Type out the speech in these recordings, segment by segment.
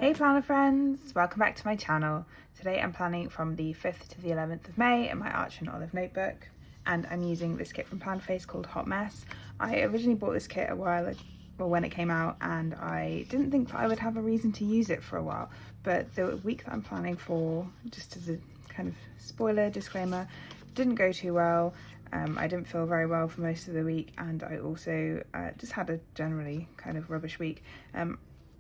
Hey planner friends, welcome back to my channel. Today I'm planning from the 5th to the 11th of May in my Arch and Olive notebook, and I'm using this kit from Plannerface called Hot Mess. I originally bought this kit when it came out, and I didn't think that I would have a reason to use it for a while, but the week that I'm planning for, just as a kind of spoiler disclaimer, didn't go too well. I didn't feel very well for most of the week, and I also just had a generally kind of rubbish week.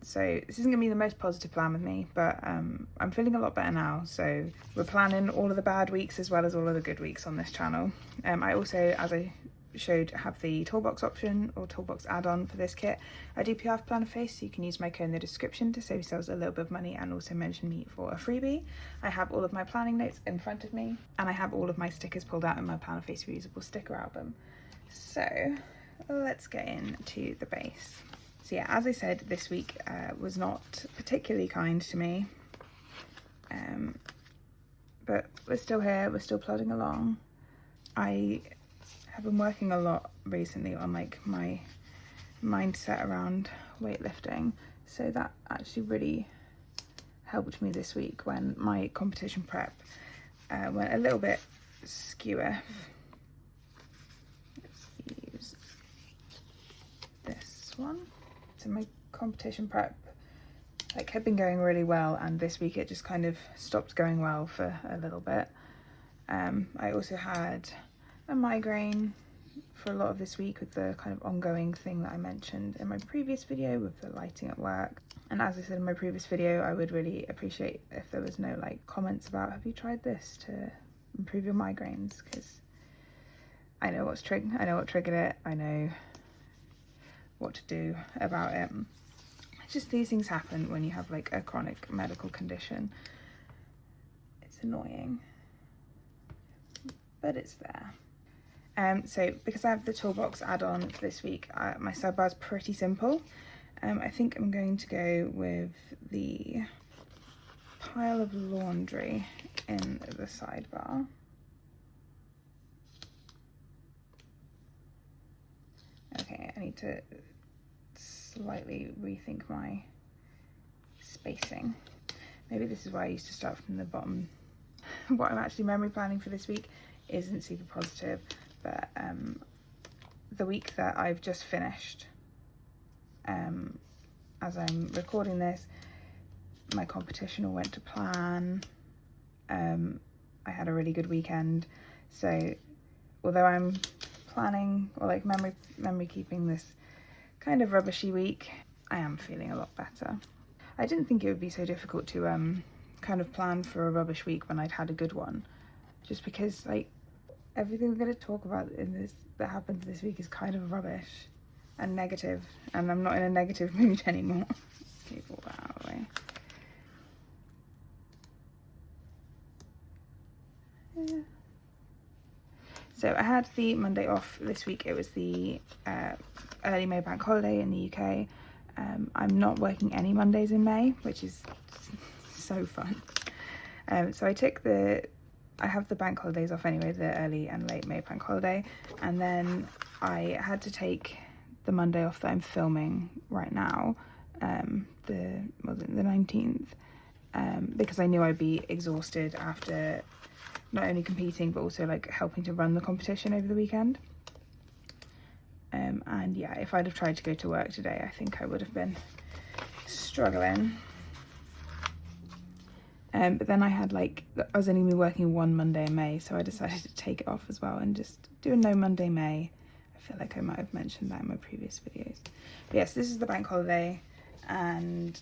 So this isn't going to be the most positive plan with me, but I'm feeling a lot better now. So we're planning all of the bad weeks as well as all of the good weeks on this channel. I also, as I showed, have the toolbox option or toolbox add-on for this kit. I do PR for Plannerface, so you can use my code in the description to save yourselves a little bit of money and also mention me for a freebie. I have all of my planning notes in front of me, and I have all of my stickers pulled out in my Plannerface reusable sticker album. So let's get into the base. So yeah, as I said, this week was not particularly kind to me, but we're still here, we're still plodding along. I have been working a lot recently on like my mindset around weightlifting, so that actually really helped me this week when my competition prep went a little bit skewer. Let's use this one. So my competition prep had been going really well, and this week it just kind of stopped going well for a little bit. I also had a migraine for a lot of this week with the kind of ongoing thing that I mentioned in my previous video with the lighting at work. And as I said in my previous video, I would really appreciate if there was no comments about, have you tried this to improve your migraines, because I know what triggered it, I know what to do about it. It's just these things happen when you have a chronic medical condition. It's annoying, but it's there. So because I have the toolbox add-on this week, my sidebar is pretty simple. I think I'm going to go with the pile of laundry in the sidebar. Okay, I need to slightly rethink my spacing. Maybe this is why I used to start from the bottom. What I'm actually memory planning for this week isn't super positive, but the week that I've just finished, as I'm recording this, my competition all went to plan. I had a really good weekend, so although I'm planning or memory keeping this kind of rubbishy week, I am feeling a lot better. I didn't think it would be so difficult to kind of plan for a rubbish week when I'd had a good one, just because everything we're going to talk about in this that happened this week is kind of rubbish and negative, and I'm not in a negative mood anymore. Keep all that out of the way. Yeah. So I had the Monday off this week. It was the early May bank holiday in the UK. I'm not working any Mondays in May, which is so fun. So I have the bank holidays off anyway, the early and late May bank holiday, and then I had to take the Monday off that I'm filming right now, the 19th, because I knew I'd be exhausted after not only competing but also helping to run the competition over the weekend. And yeah, if I'd have tried to go to work today, I think I would have been struggling. But then I had I was only working one Monday in May, so I decided to take it off as well and just do a no Monday May. I feel like I might have mentioned that in my previous videos. But yes, this is the bank holiday, and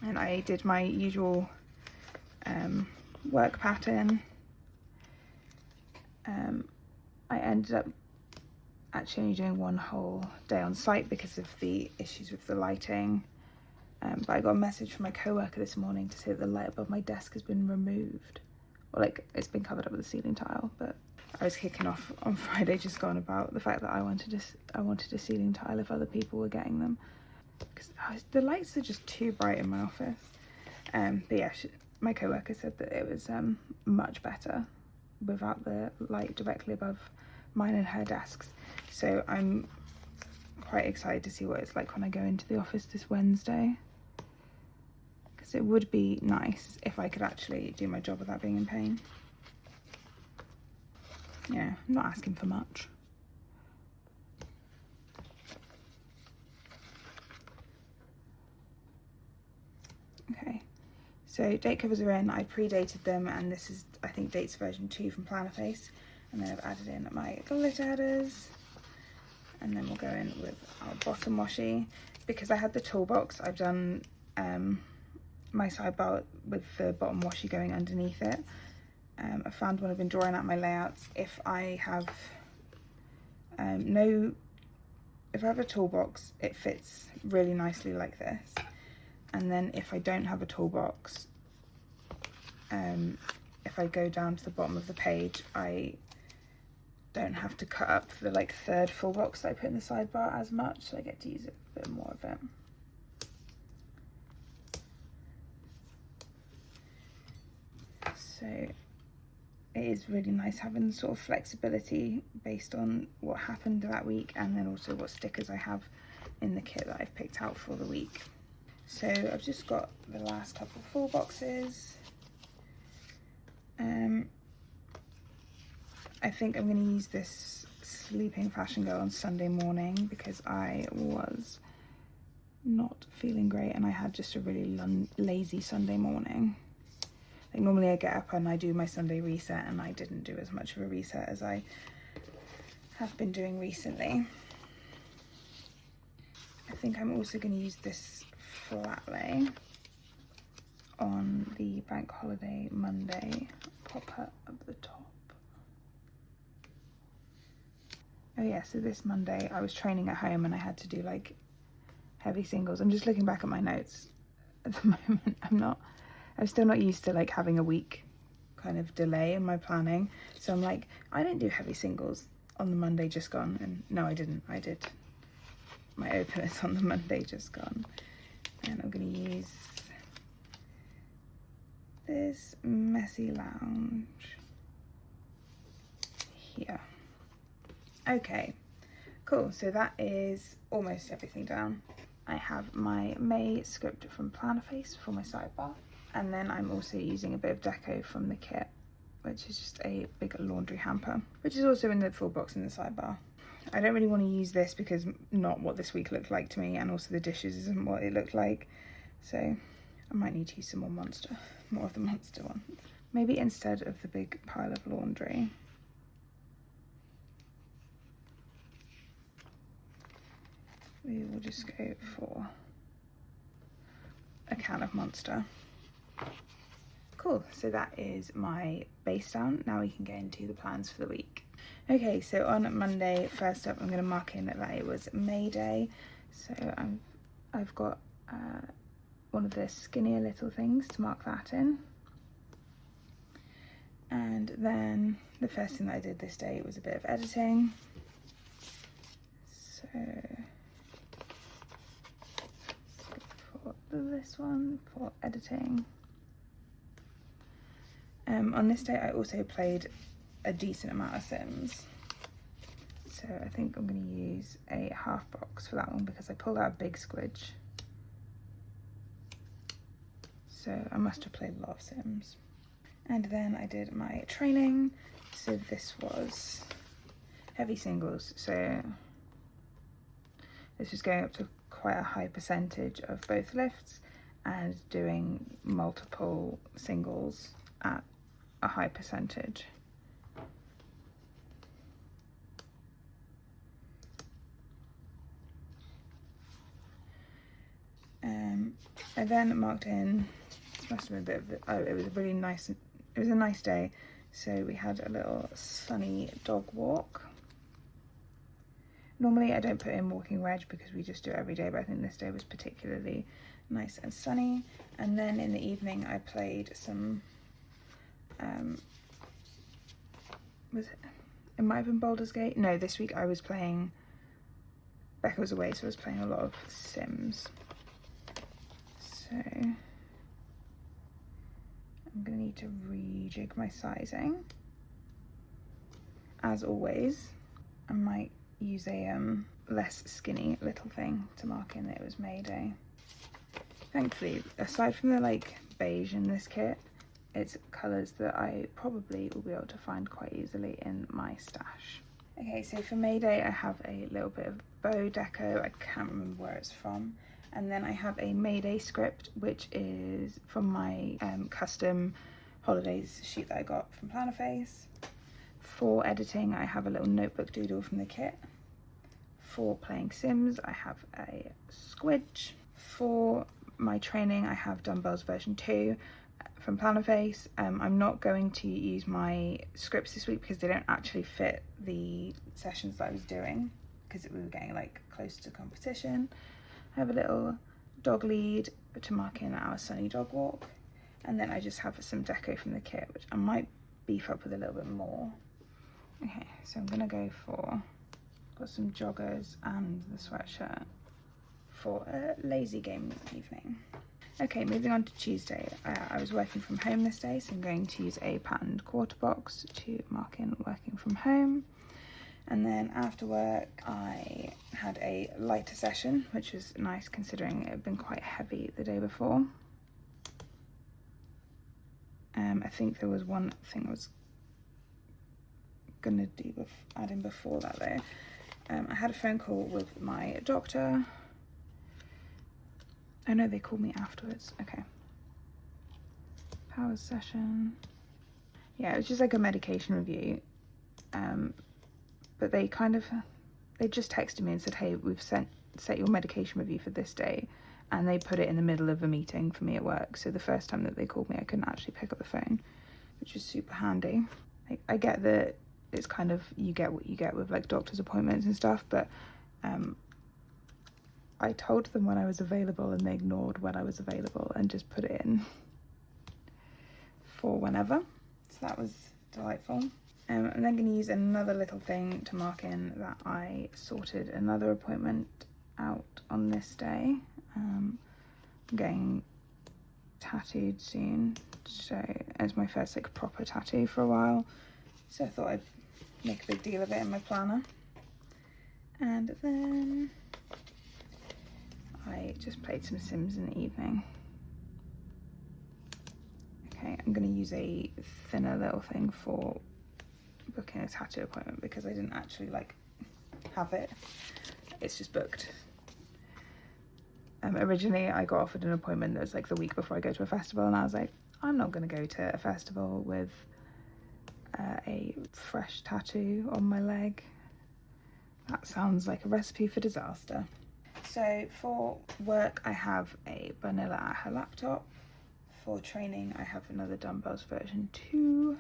I did my usual work pattern. I ended up actually only doing one whole day on site because of the issues with the lighting. But I got a message from my co-worker this morning to say that the light above my desk has been removed. Or it's been covered up with a ceiling tile, but I was kicking off on Friday just gone about the fact that I wanted a ceiling tile if other people were getting them. Because the lights are just too bright in my office. But yeah, my co-worker said that it was much better without the light directly above mine and her desks. So I'm quite excited to see what it's like when I go into the office this Wednesday. So it would be nice if I could actually do my job without being in pain. Yeah, I'm not asking for much. Okay, so date covers are in. I pre-dated them, and this is, I think, dates version 2 from Plannerface. And then I've added in my glitter headers. And then we'll go in with our bottom washi. Because I had the toolbox, I've done my sidebar with the bottom washi going underneath it. I found when I've been drawing out my layouts, if I have if I have a toolbox, it fits really nicely like this. And then if I don't have a toolbox, if I go down to the bottom of the page, I don't have to cut up the like third full box that I put in the sidebar as much, so I get to use a bit more of it. So it is really nice having sort of flexibility based on what happened that week, and then also what stickers I have in the kit that I've picked out for the week. So I've just got the last couple of full boxes. I think I'm going to use this Sleeping Fashion Girl on Sunday morning because I was not feeling great and I had just a really lazy Sunday morning. Like normally I get up and I do my Sunday reset, and I didn't do as much of a reset as I have been doing recently. I think I'm also going to use this flat lay on the bank holiday Monday. Pop her up the top. Oh yeah, so this Monday I was training at home and I had to do like heavy singles. I'm just looking back at my notes at the moment. I'm still not used to like having a week kind of delay in my planning. So I'm like, I didn't do heavy singles on the Monday just gone. And no, I didn't. I did my openers on the Monday just gone. And I'm going to use this Messy Lounge here. Okay, cool. So that is almost everything down. I have my May script from Plannerface for my sidebar. And then I'm also using a bit of deco from the kit, which is just a big laundry hamper, which is also in the full box in the sidebar. I don't really want to use this because not what this week looked like to me, and also the dishes isn't what it looked like. So I might need to use some more of the monster ones. Maybe instead of the big pile of laundry, we will just go for a can of Monster. Cool, so that is my base down. Now we can get into the plans for the week. Okay, so on Monday, first up, I'm going to mark in that it was May Day. So I've got one of the skinnier little things to mark that in. And then the first thing that I did this day was a bit of editing. So for this one, for editing. On this day I also played a decent amount of Sims. So I think I'm going to use a half box for that one because I pulled out a big squidge. So I must have played a lot of Sims. And then I did my training. So this was heavy singles. So this was going up to quite a high percentage of both lifts and doing multiple singles at a high percentage. I then marked in, this must have been a bit of, it was a really nice, it was a nice day. So we had a little sunny dog walk. Normally I don't put in walking reg because we just do it every day, but I think this day was particularly nice and sunny. And then in the evening I played some, it might have been Baldur's Gate. No, this week I was playing, Becca was away, so I was playing a lot of Sims. So I'm gonna need to rejig my sizing. As always, I might use a less skinny little thing to mark in that it was May Day. Thankfully, aside from the like beige in this kit, it's colours that I probably will be able to find quite easily in my stash. Okay, so for May Day I have a little bit of bow deco, I can't remember where it's from. And then I have a May Day script, which is from my custom holidays sheet that I got from Plannerface. For editing, I have a little notebook doodle from the kit. For playing Sims, I have a squidge. For my training, I have dumbbells version 2 from Plannerface. I'm not going to use my scripts this week because they don't actually fit the sessions that I was doing, because we were getting like close to competition. I have a little dog lead to mark in our sunny dog walk, and then I just have some deco from the kit, which I might beef up with a little bit more. Okay, so I'm gonna go for, got some joggers and the sweatshirt for a lazy game evening. Okay, moving on to Tuesday. I was working from home this day, so I'm going to use a patterned quarter box to mark in working from home. And then after work, I had a lighter session, which was nice considering it had been quite heavy the day before. I think there was one thing I was gonna add in before that though. I had a phone call with my doctor. Oh no, they called me afterwards. Okay. Power session. Yeah, it was just like a medication review. But they just texted me and said, hey, we've set your medication review for this day. And they put it in the middle of a meeting for me at work. So the first time that they called me, I couldn't actually pick up the phone, which was super handy. I get that it's kind of, you get what you get with like doctor's appointments and stuff, but I told them when I was available and they ignored when I was available and just put it in for whenever. So that was delightful. I'm then going to use another little thing to mark in that I sorted another appointment out on this day. I'm getting tattooed soon, so it's my first like proper tattoo for a while, so I thought I'd make a big deal of it in my planner. And then I just played some Sims in the evening. Okay, I'm going to use a thinner little thing for booking a tattoo appointment because I didn't actually like have it, it's just booked. Originally I got offered an appointment that was like the week before I go to a festival, and I was like, I'm not going to go to a festival with a fresh tattoo on my leg. That sounds like a recipe for disaster. So for work I have a Vanilla at her laptop. For training I have another dumbbells version 2.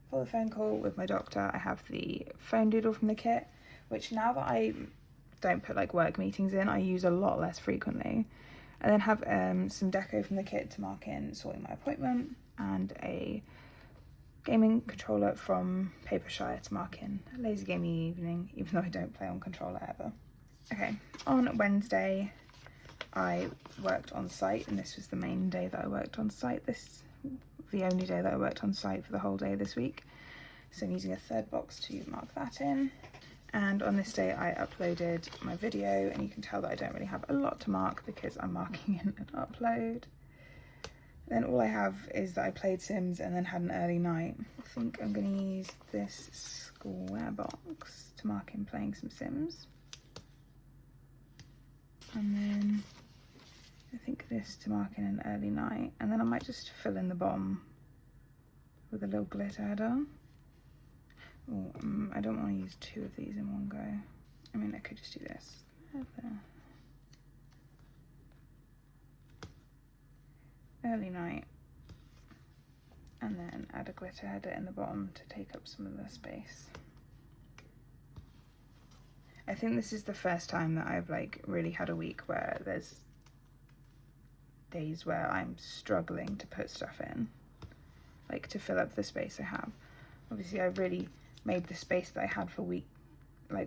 For the phone call with my doctor I have the phone doodle from the kit, which now that I don't put like work meetings in, I use a lot less frequently. I then have some deco from the kit to mark in sorting my appointment, and a gaming controller from Papershire to mark in a lazy gaming evening, even though I don't play on controller ever. Okay, on Wednesday I worked on site, and this was the main day that I worked on site, the only day that I worked on site for the whole day this week. So I'm using a third box to mark that in. And on this day I uploaded my video, and you can tell that I don't really have a lot to mark because I'm marking in an upload. Then all I have is that I played Sims and then had an early night. I think I'm going to use this square box to mark in playing some Sims. And then I think this to mark in an early night. And then I might just fill in the bottom with a little glitter header. Oh, I don't want to use 2 of these in one go. I mean, I could just do this. Early night. And then add a glitter header in the bottom to take up some of the space. I think this is the first time that I've like really had a week where there's days where I'm struggling to put stuff in, like to fill up the space I have. Obviously I really made the space that I had for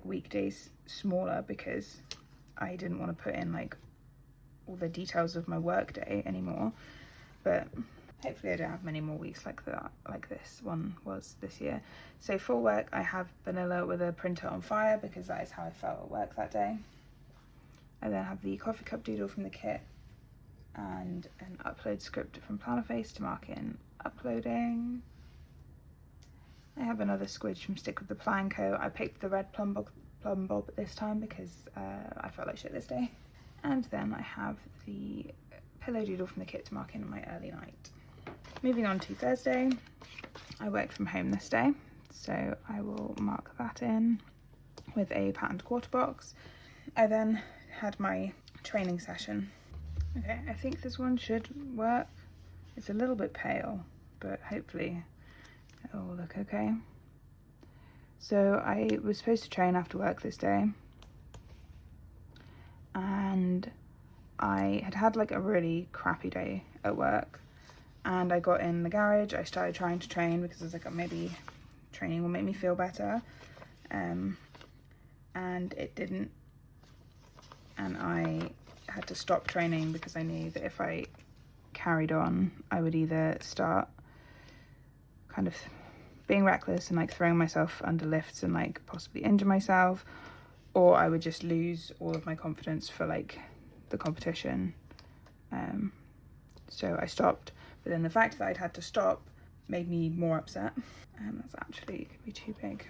weekdays smaller because I didn't want to put in like all the details of my work day anymore, but hopefully I don't have many more weeks like that, like this one was this year. So for work I have Vanilla with a printer on fire because that is how I felt at work that day. I then have the coffee cup doodle from the kit, and an upload script from Plannerface to mark in uploading. I have another squidge from Stick with the Plan Co. I picked the red plum bob this time because I felt like shit this day. And then I have the pillow doodle from the kit to mark in my early night. Moving on to Thursday, I worked from home this day, so I will mark that in with a patterned quarter box. I then had my training session. Okay, I think this one should work. It's a little bit pale, but hopefully it'll look okay. So I was supposed to train after work this day, and I had like a really crappy day at work, and I got in the garage. I started trying to train because I was like, oh, maybe training will make me feel better, and it didn't, and I had to stop training because I knew that if I carried on I would either start kind of being reckless and like throwing myself under lifts and like possibly injure myself, or I would just lose all of my confidence for like the competition. So I stopped, but then the fact that I'd had to stop made me more upset. That's actually gonna be too big.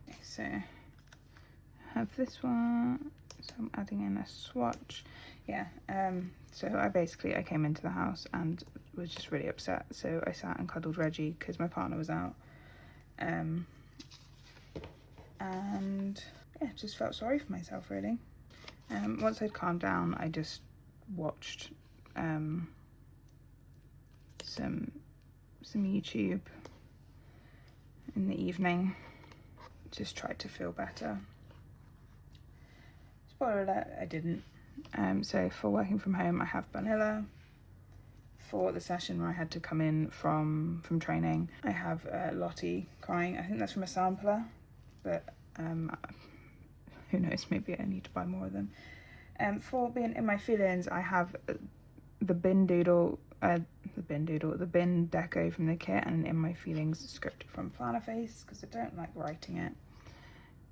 Okay, so I have this one, so I'm adding in a swatch. Yeah, so I came into the house and was just really upset, so I sat and cuddled Reggie because my partner was out, and yeah, just felt sorry for myself really. Once I'd calmed down, I just watched some YouTube in the evening, just tried to feel better. Spoiler alert, I didn't. So for working from home, I have vanilla. For the session where I had to come in from training, I have Lottie crying. I think that's from a sampler, but who knows, maybe I need to buy more of them. For being in my feelings, I have the bin deco from the kit, and in my feelings script from Plannerface because I don't like writing it.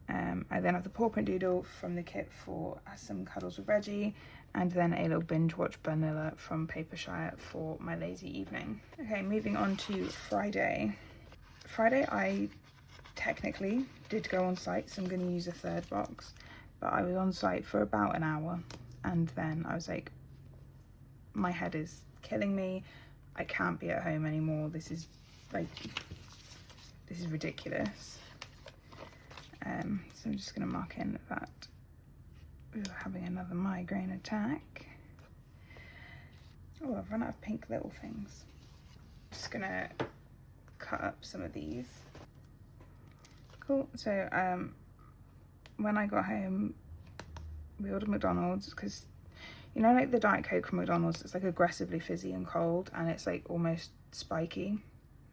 I then have the paw print doodle from the kit for some cuddles with Reggie, and then a little binge watch vanilla from Papershire for my lazy evening. Okay, moving on to Friday. Friday I technically did go on site, so I'm going to use a third box, but I was on site for about an hour, and then I was like, my head is killing me, I can't be at home anymore, this is ridiculous. So I'm just going to mark in that we were having another migraine attack. Oh, I've run out of pink little things. Just going to cut up some of these. Cool. So when I got home, we ordered McDonald's because, you know, like the Diet Coke from McDonald's, it's like aggressively fizzy and cold, and it's like almost spiky.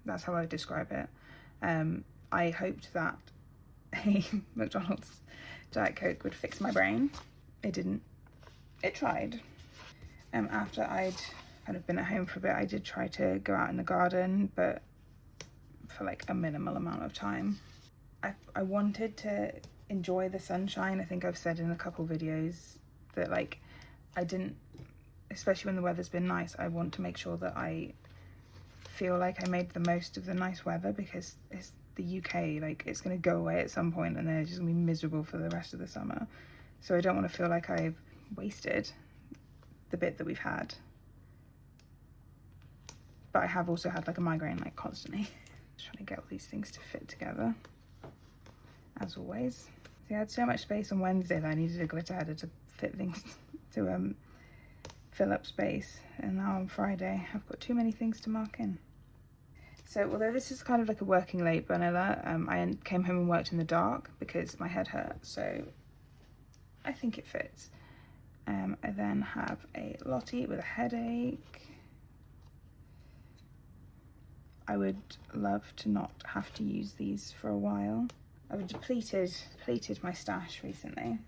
That's how I would describe it. I hoped that a McDonald's Diet Coke would fix my brain. It didn't. It tried. After I'd kind of been at home for a bit, I did try to go out in the garden, but for like a minimal amount of time. I wanted to enjoy the sunshine. I think I've said in a couple videos that like I didn't, especially when the weather's been nice, I want to make sure that I feel like I made the most of the nice weather, because it's the UK, like it's going to go away at some point and then it's just going to be miserable for the rest of the summer. So I don't want to feel like I've wasted the bit that we've had. But I have also had like a migraine like constantly. Just trying to get all these things to fit together, as always. See, I had so much space on Wednesday that I needed a glitter header to fit things, to fill up space, and now on Friday I've got too many things to mark in. So although this is kind of like a working late vanilla, I came home and worked in the dark because my head hurt, so I think it fits. I then have a Lottie with a headache. I would love to not have to use these for a while. I've depleted my stash recently.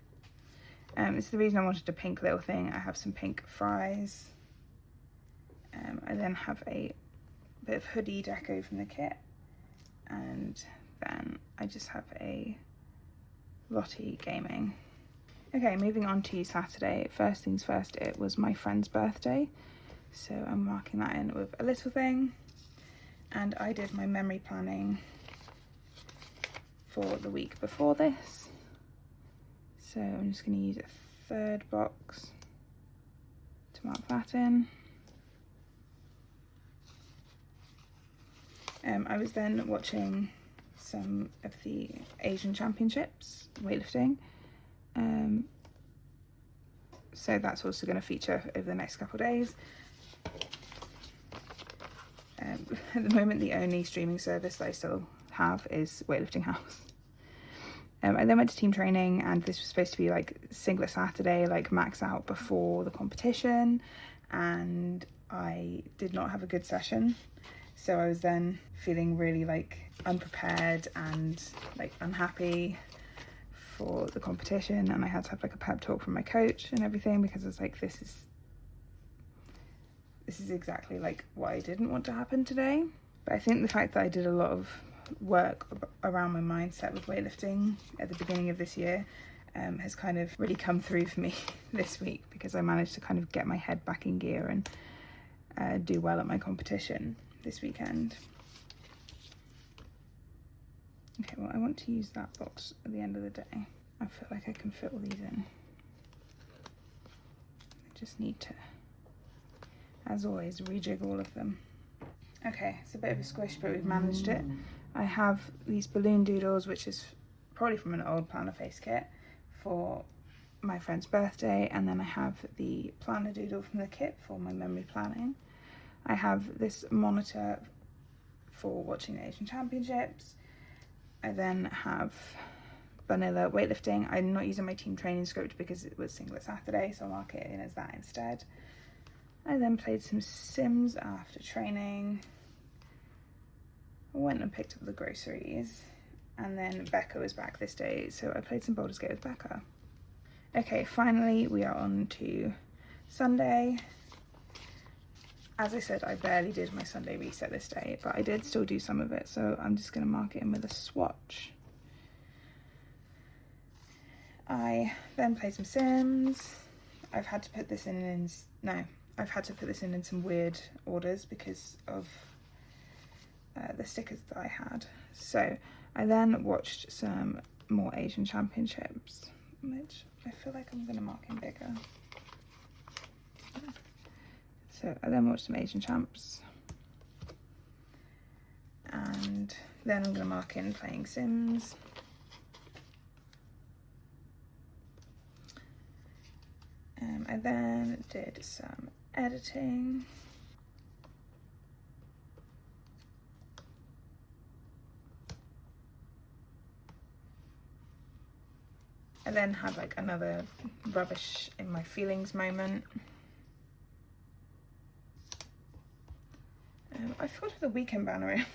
This is the reason I wanted a pink little thing. I have some pink fries. I then have a bit of hoodie deco from the kit, and then I just have a Lottie gaming. Okay, moving on to Saturday. First things first, it was my friend's birthday, so I'm marking that in with a little thing. And I did my memory planning for the week before this. So I'm just going to use a third box to mark that in. I was then watching some of the Asian Championships, weightlifting. So that's also going to feature over the next couple of days. At the moment, the only streaming service that I still have is Weightlifting House. I then went to team training, and this was supposed to be like singlet Saturday, like max out before the competition, and I did not have a good session. So I was then feeling really like unprepared and like unhappy for the competition, and I had to have like a pep talk from my coach and everything, because I was like, this is exactly like what I didn't want to happen today. But I think the fact that I did a lot of work around my mindset with weightlifting at the beginning of this year has kind of really come through for me this week, because I managed to kind of get my head back in gear and do well at my competition this weekend. Okay, well, I want to use that box at the end of the day. I feel like I can fit all these in. I just need to, as always, rejig all of them. Okay, it's a bit of a squish, but we've managed it. I have these balloon doodles, which is probably from an old planner face kit for my friend's birthday, and then I have the planner doodle from the kit for my memory planning. I have this monitor for watching the Asian Championships. I then have vanilla weightlifting. I'm not using my team training script because it was singlet Saturday, so I'll mark it in as that instead. I then played some Sims after training. I went and picked up the groceries, and then Becca was back this day, so I played some Baldur's Gate with Becca. Okay, finally we are on to Sunday. As I said, I barely did my Sunday reset this day, but I did still do some of it, so I'm just going to mark it in with a swatch. I then played some Sims. I've had to put this in some weird orders because of the stickers that I had. So I then watched some more Asian Championships, which I feel like I'm going to mark in bigger. So I then watched some Asian Champs, and then I'm going to mark in playing Sims. I then did some editing. I then had like another rubbish in my feelings moment. I forgot the weekend banner in.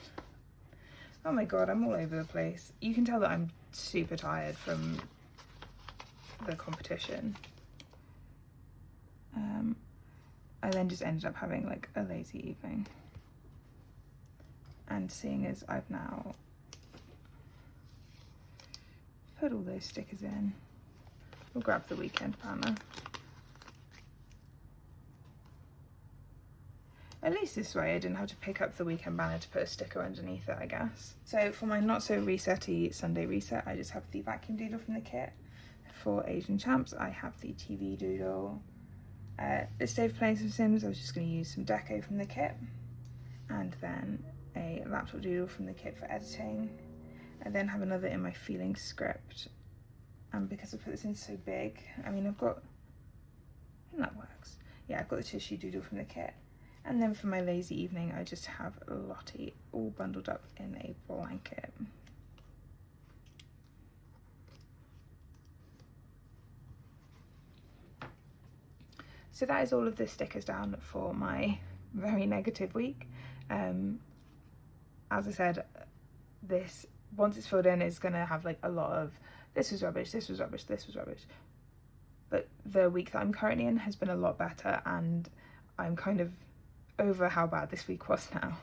Oh my god, I'm all over the place. You can tell that I'm super tired from the competition. I then just ended up having like a lazy evening. And seeing as I've now put all those stickers in, we'll grab the weekend banner. At least this way I didn't have to pick up the weekend banner to put a sticker underneath it, I guess. So for my not so reset-y Sunday reset, I just have the vacuum doodle from the kit. For Asian Champs, I have the TV doodle. This day for playing some Sims, I was just going to use some deco from the kit. And then a laptop doodle from the kit for editing. I then have another in my feelings script. And because I put this in so big, I think that works. Yeah, I've got the tissue doodle from the kit. And then for my lazy evening, I just have Lottie all bundled up in a blanket. So that is all of the stickers down for my very negative week. As I said, this, once it's filled in, is going to have like a lot of this was rubbish, this was rubbish, this was rubbish. But the week that I'm currently in has been a lot better, and I'm kind of over how bad this week was now,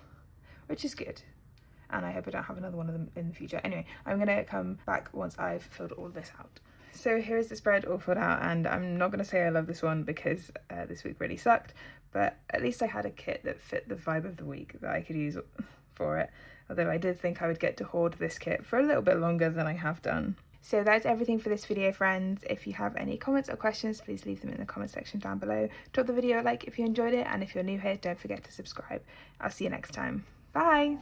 which is good. And I hope I don't have another one of them in the future. Anyway, I'm going to come back once I've filled all this out. So here is the spread all filled out, and I'm not going to say I love this one because this week really sucked, but at least I had a kit that fit the vibe of the week that I could use for it, although I did think I would get to hoard this kit for a little bit longer than I have done. So that's everything for this video, friends. If you have any comments or questions, please leave them in the comment section down below. Drop the video a like if you enjoyed it, and if you're new here, don't forget to subscribe. I'll see you next time. Bye!